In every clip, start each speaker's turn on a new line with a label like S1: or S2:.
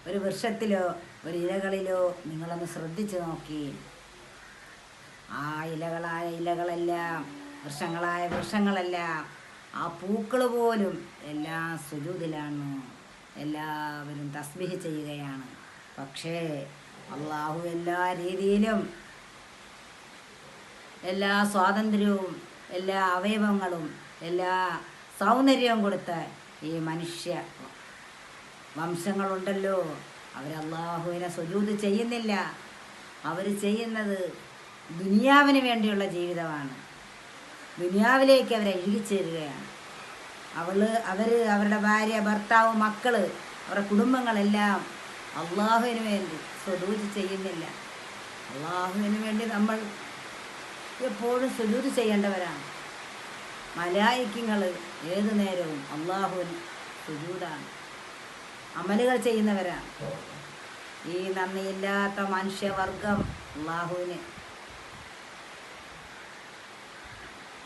S1: ഒരു വൃക്ഷത്തിലോ ഒരു ഇലകളിലോ നിങ്ങളൊന്ന് ശ്രദ്ധിച്ചു നോക്കി. ആ ഇലകളായ ഇലകളെല്ലാം, വൃക്ഷങ്ങളായ വൃക്ഷങ്ങളെല്ലാം, ആ പൂക്കൾ പോലും എല്ലാം സുജൂദിലാണ്. എല്ലാവരും തസ്ബീഹ് ചെയ്യുകയാണ്. പക്ഷേ അള്ളാഹു എല്ലാ രീതിയിലും എല്ലാ സ്വാതന്ത്ര്യവും എല്ലാ അവയവങ്ങളും എല്ലാ സൗന്ദര്യവും കൊടുത്ത ഈ മനുഷ്യ വംശങ്ങളുണ്ടല്ലോ, അവർ അള്ളാഹുവിനെ സുജൂദ് ചെയ്യുന്നില്ല. അവർ ചെയ്യുന്നത് ദുനിയാവിന് വേണ്ടിയുള്ള ജീവിതമാണ്. ദുനിയാവിലേക്ക് അവരെ ഇഴുകിച്ചേരുകയാണ്. അവരുടെ ഭാര്യ, ഭർത്താവ്, മക്കൾ, അവരുടെ കുടുംബങ്ങളെല്ലാം അള്ളാഹുവിന് വേണ്ടി സുജൂദ് ചെയ്യുന്നില്ല. അള്ളാഹുവിന് വേണ്ടി നമ്മൾ എപ്പോഴും സുജൂദ് ചെയ്യേണ്ടവരാണ്. മലായിക്കങ്ങൾ ഏതു നേരവും അള്ളാഹുവിന് സുജൂദാണ്, അമലുകൾ ചെയ്യുന്നവരാണ്. ഈ നന്ദിയില്ലാത്ത മനുഷ്യവർഗം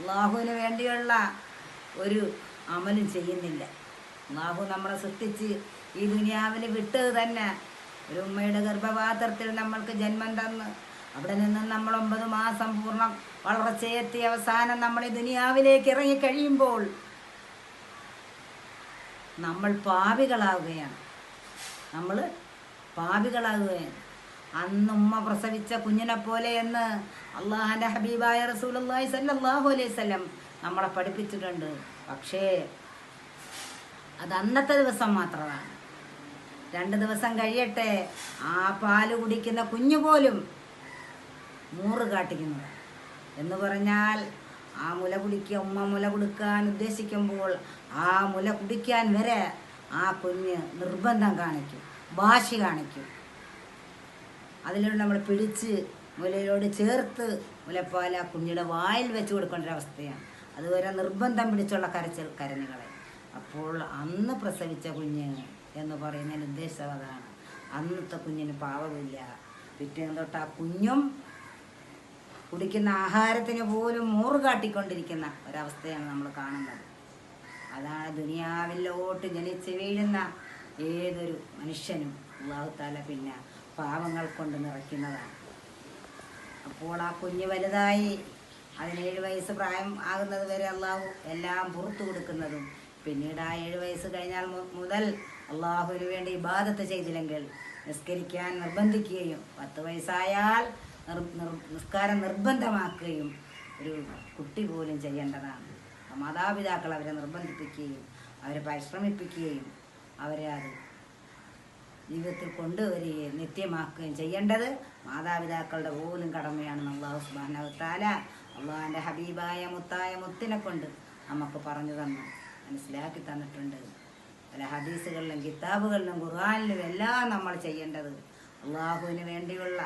S1: അള്ളാഹുവിന് വേണ്ടിയുള്ള ഒരു അമലും ചെയ്യുന്നില്ല. അള്ളാഹു നമ്മളെ സൃഷ്ടിച്ച് ഈ ദുനിയാവിൽ വിട്ടത് തന്നെ ഒരു ഉമ്മയുടെ ഗർഭപാത്രത്തിൽ നമ്മൾക്ക് ജന്മം തന്ന് അവിടെ നിന്ന് നമ്മൾ 9 മാസം പൂർണ്ണം വളർച്ചയെത്തി അവസാനം നമ്മൾ ഈ ദുനിയാവിലേക്ക് ഇറങ്ങിക്കഴിയുമ്പോൾ നമ്മൾ പാപികളാവുകയാണ്. അന്ന് ഉമ്മ പ്രസവിച്ച കുഞ്ഞിനെ പോലെ എന്ന് അള്ളാഹുവിൻ്റെ ഹബീബായ റസൂലുള്ളാഹി സ്വല്ലല്ലാഹു അലൈഹി വസല്ലം നമ്മളെ പഠിപ്പിച്ചിട്ടുണ്ട്. പക്ഷേ അത് അന്നത്തെ ദിവസം മാത്രമാണ്. 2 ദിവസം കഴിയട്ടെ, ആ പാല് കുടിക്കുന്ന കുഞ്ഞു പോലും മൂറ് കാട്ടിക്കുന്നത് എന്ന് പറഞ്ഞാൽ ആ ഉമ്മ മുല കുടിക്കാൻ ഉദ്ദേശിക്കുമ്പോൾ ആ മുല കുടിക്കാൻ വരെ ആ കുഞ്ഞ് നിർബന്ധം കാണിക്കും, വാശി കാണിക്കും. അതിലൂടെ നമ്മൾ പിടിച്ച് മുലയോട് ചേർത്ത് മുലപ്പാൽ ആ കുഞ്ഞിയുടെ വായിൽ വെച്ച് കൊടുക്കേണ്ട ഒരവസ്ഥയാണ്. അതുവരെ നിർബന്ധം പിടിച്ചുള്ള കരഞ്ഞുകളെ. അപ്പോൾ അന്ന് പ്രസവിച്ച കുഞ്ഞ് എന്ന് പറയുന്നതിന് ഉദ്ദേശം അതാണ്. അന്നത്തെ കുഞ്ഞിന് പാവമില്ല. പിറ്റേന്ന് തൊട്ട് ആ കുഞ്ഞും കുടിക്കുന്ന ആഹാരത്തിന് പോലും മൂറ് കാട്ടിക്കൊണ്ടിരിക്കുന്ന ഒരവസ്ഥയാണ് നമ്മൾ കാണുന്നത്. അതാണ് ദുനിയാവിലോട്ട് ജനിച്ച് വീഴുന്ന ഏതൊരു മനുഷ്യനും അല്ലാഹു തആല പിന്നെ പാവങ്ങൾ കൊണ്ട് നിറയ്ക്കുന്നതാണ്. അപ്പോൾ ആ കുഞ്ഞ് വലുതായി 17 വയസ്സ് പ്രായം ആകുന്നത് വരെ അള്ളാഹു എല്ലാം പുറത്തു കൊടുക്കുന്നതും, പിന്നീട് ആ 7 വയസ്സ് കഴിഞ്ഞാൽ മുതൽ അള്ളാഹുവിന് വേണ്ടി ഇബാദത്ത് ചെയ്തില്ലെങ്കിൽ നിസ്കരിക്കാൻ നിർബന്ധിക്കുകയും 10 വയസ്സായാൽ നിസ്കാരം നിർബന്ധമാക്കുകയും ഒരു കുട്ടി പോലും ചെയ്യേണ്ടതാണ്. മാതാപിതാക്കൾ അവരെ നിർബന്ധിപ്പിക്കുകയും അവരെ പരിശ്രമിപ്പിക്കുകയും അവരെ അത് ജീവിതത്തിൽ കൊണ്ടുവരികയും നിത്യമാക്കുകയും ചെയ്യേണ്ടത് മാതാപിതാക്കളുടെ പോലും കടമയാണെന്ന് അല്ലാഹു സുബ്ഹാനഹു വ തആല അള്ളാഹുവിൻ്റെ ഹബീബായ മുത്തായ മുത്തിനെ കൊണ്ട് നമുക്ക് പറഞ്ഞു തന്നു, മനസ്സിലാക്കി തന്നിട്ടുണ്ട്. പല ഹദീസുകളിലും കിതാബുകളിലും ഖുർആനിലും എല്ലാം നമ്മൾ ചെയ്യേണ്ടത് അള്ളാഹുവിന് വേണ്ടിയുള്ള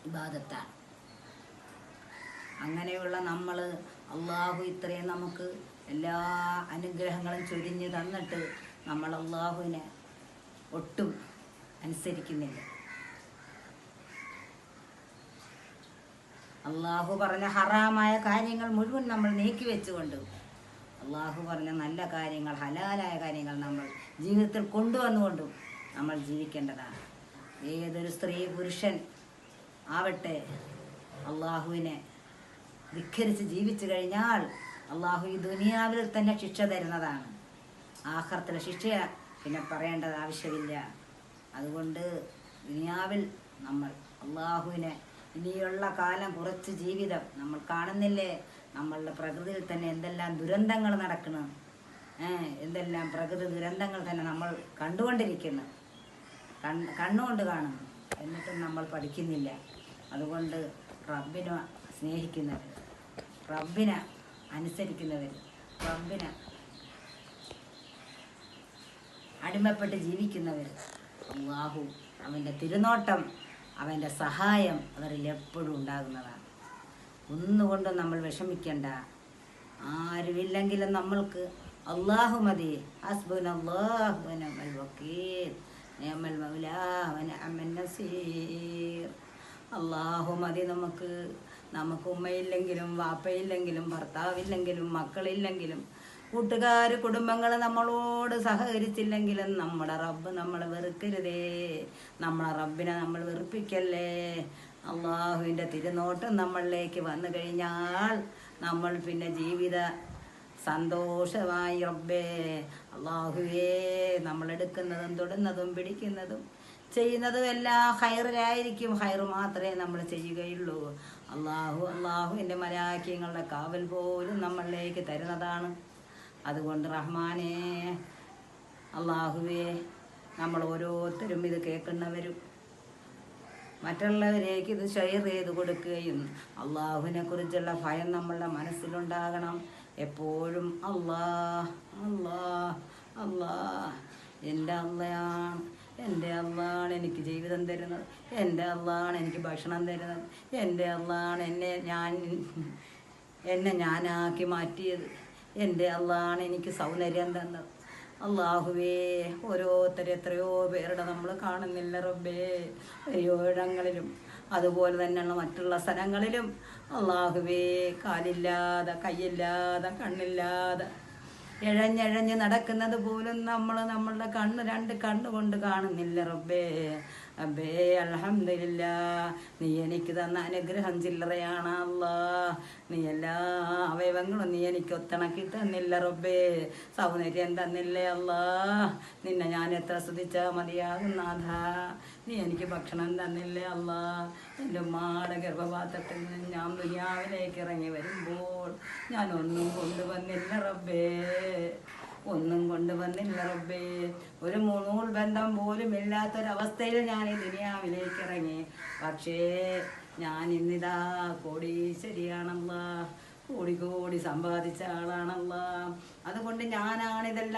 S1: ഇബാദത്താണ്. അങ്ങനെയുള്ള നമ്മൾ അള്ളാഹു ഇത്രയും നമുക്ക് എല്ലാ അനുഗ്രഹങ്ങളും ചൊരിഞ്ഞ് തന്നിട്ട് നമ്മൾ അള്ളാഹുവിനെ ഒട്ടും അനുസരിക്കുന്നില്ല. അള്ളാഹു പറഞ്ഞ ഹറാമായ കാര്യങ്ങൾ മുഴുവൻ നമ്മൾ നീക്കി വെച്ചുകൊണ്ട് അള്ളാഹു പറഞ്ഞ നല്ല കാര്യങ്ങൾ, ഹലാലായ കാര്യങ്ങൾ നമ്മൾ ജീവിതത്തിൽ കൊണ്ടുവന്നുകൊണ്ടും നമ്മൾ ജീവിക്കേണ്ടതാണ്. ഏതൊരു സ്ത്രീ പുരുഷൻ ആവട്ടെ അള്ളാഹുവിനെ ധിക്കരിച്ച് ജീവിച്ചു കഴിഞ്ഞാൽ അള്ളാഹു ഈ ദുനിയാവിൽ തന്നെ ശിക്ഷ തരുന്നതാണ്. ആഖിറത്തിലെ ശിക്ഷ പിന്നെ പറയേണ്ടത് ആവശ്യമില്ല. അതുകൊണ്ട് ദുനിയാവിൽ നമ്മൾ അള്ളാഹുവിനെ ഇനിയുള്ള കാലം കുറച്ച് ജീവിതം നമ്മൾ കാണുന്നില്ലേ, നമ്മളുടെ പ്രകൃതിയിൽ തന്നെ എന്തെല്ലാം ദുരന്തങ്ങൾ നടക്കണം, എന്തെല്ലാം പ്രകൃതി ദുരന്തങ്ങൾ തന്നെ നമ്മൾ കണ്ടുകൊണ്ടിരിക്കുന്നു, കണ്ണുകൊണ്ട് കാണുന്നു, എന്നിട്ടും നമ്മൾ പഠിക്കുന്നില്ല. അതുകൊണ്ട് റബ്ബിനെ സ്നേഹിക്കുന്നവർ, റബ്ബിനെ അനുസരിക്കുന്നവർ, റബ്ബിനെ അടിമപ്പെട്ട് ജീവിക്കുന്നവർ അല്ലാഹു അവൻ്റെ തിരുനോട്ടം, അവൻ്റെ സഹായം അവരിൽ എപ്പോഴും ഉണ്ടാകുന്നതാണ്. ഒന്നുകൊണ്ടും നമ്മൾ വിഷമിക്കേണ്ട. ആരുമില്ലെങ്കിലും നമ്മൾക്ക് അല്ലാഹു മതി. ഹസ്ബുനല്ലാഹു വ നിഅമൽ വക്കീൽ, നിഅമൽ മൗലാ വ നിഅമൻ നസീർ. അല്ലാഹു മതി നമുക്ക്. നമുക്ക് ഉമ്മയില്ലെങ്കിലും വാപ്പയില്ലെങ്കിലും ഭർത്താവില്ലെങ്കിലും മക്കളില്ലെങ്കിലും കൂട്ടുകാർ കുടുംബങ്ങൾ നമ്മളോട് സഹകരിച്ചില്ലെങ്കിലും നമ്മുടെ റബ്ബ് നമ്മളെ വെറുക്കരുതേ. നമ്മളെ റബ്ബിനെ നമ്മൾ വെറുപ്പിക്കല്ലേ. അള്ളാഹുവിൻ്റെ തിരുനോട്ടം നമ്മളിലേക്ക് വന്നു കഴിഞ്ഞാൽ നമ്മൾ പിന്നെ ജീവിത സന്തോഷമായി റബ്ബേ. അള്ളാഹുവേ, നമ്മളെടുക്കുന്നതും തൊടുന്നതും പിടിക്കുന്നതും ചെയ്യുന്നതും എല്ലാം ഹൈറിലായിരിക്കും. ഹൈറ് മാത്രമേ നമ്മൾ ചെയ്യുകയുള്ളൂ. അള്ളാഹുവിൻ്റെ മലാഖ്യങ്ങളുടെ കാവൽ പോലും നമ്മളിലേക്ക് തരുന്നതാണ്. അതുകൊണ്ട് റഹ്മാനേ, അള്ളാഹുവേ, നമ്മൾ ഓരോരുത്തരും ഇത് കേൾക്കുന്നവരും മറ്റുള്ളവരേക്ക് ഇത് ഷെയർ ചെയ്ത് കൊടുക്കുകയും അള്ളാഹുവിനെ കുറിച്ചുള്ള ഭയം നമ്മളുടെ മനസ്സിലുണ്ടാകണം എപ്പോഴും. അല്ലാഹ് അല്ലാഹ് അല്ലാഹ്, എൻ്റെ അള്ളയാണ്, എൻ്റെ അള്ളാണ് എനിക്ക് ജീവിതം തരുന്നത്, എൻ്റെ അള്ളാണ് എനിക്ക് ഭക്ഷണം തരുന്നത്, എൻ്റെ അള്ളാണ് എന്നെ ഞാനാക്കി മാറ്റിയത്, എൻ്റെ അള്ളാണ് എനിക്ക് സൗന്ദര്യം തന്നത്. അള്ളാഹുവേ, ഓരോരുത്തരും എത്രയോ പേരുടെ നമ്മൾ കാണുന്നില്ല റബ്ബേ, ഇടങ്ങളിലും അതുപോലെ തന്നെയുള്ള മറ്റുള്ള സ്ഥലങ്ങളിലും. അള്ളാഹുവേ, കാലില്ലാതെ കൈയില്ലാതെ കണ്ണില്ലാതെ ഇഴഞ്ഞഴഞ്ഞ് നടക്കുന്നത് പോലും നമ്മൾ നമ്മളുടെ രണ്ട് കണ്ണുകൊണ്ട് കാണുന്നില്ല റബ്ബേ. അബ്ബേ, അൽഹംദുലില്ലാ, നീ എനിക്ക് തന്ന അനുഗ്രഹം ചില്ലറയാണ് അല്ലാ. നീ എല്ലാ അവയവങ്ങളും നീ എനിക്ക് ഒത്തിണക്കി തന്നില്ല റബ്ബേ. സൗന്ദര്യം തന്നില്ലേ അല്ലാ. നിന്നെ ഞാൻ എത്ര സ്തുതിച്ചാൽ മതിയാകുന്നാഥ. നീ എനിക്ക് ഭക്ഷണം തന്നില്ലേ അല്ലാ. എൻ്റെ ഉമ്മാടെ ഗർഭപാത്രത്തിൽ നിന്ന് ഞാൻ ദുനിയാവിലേക്ക് ഇറങ്ങി വരുമ്പോൾ ഞാൻ ഒന്നും കൊണ്ടുവന്നില്ല റബ്ബേ, ഒന്നും കൊണ്ടുവന്നില്ല റബ്ബേ. ഒരു നൂൽ ബന്ധം പോലും ഇല്ലാത്തൊരവസ്ഥയിൽ ഞാൻ ഈ ദുനിയാവിലേക്ക് ഇറങ്ങി. പക്ഷേ ഞാൻ ഇന്നിതാ കോടീശ്വരിയാണല്ലാ, കോടി സമ്പാദിച്ച ആളാണല്ലാ. അതുകൊണ്ട് ഞാനാണിതെല്ലാം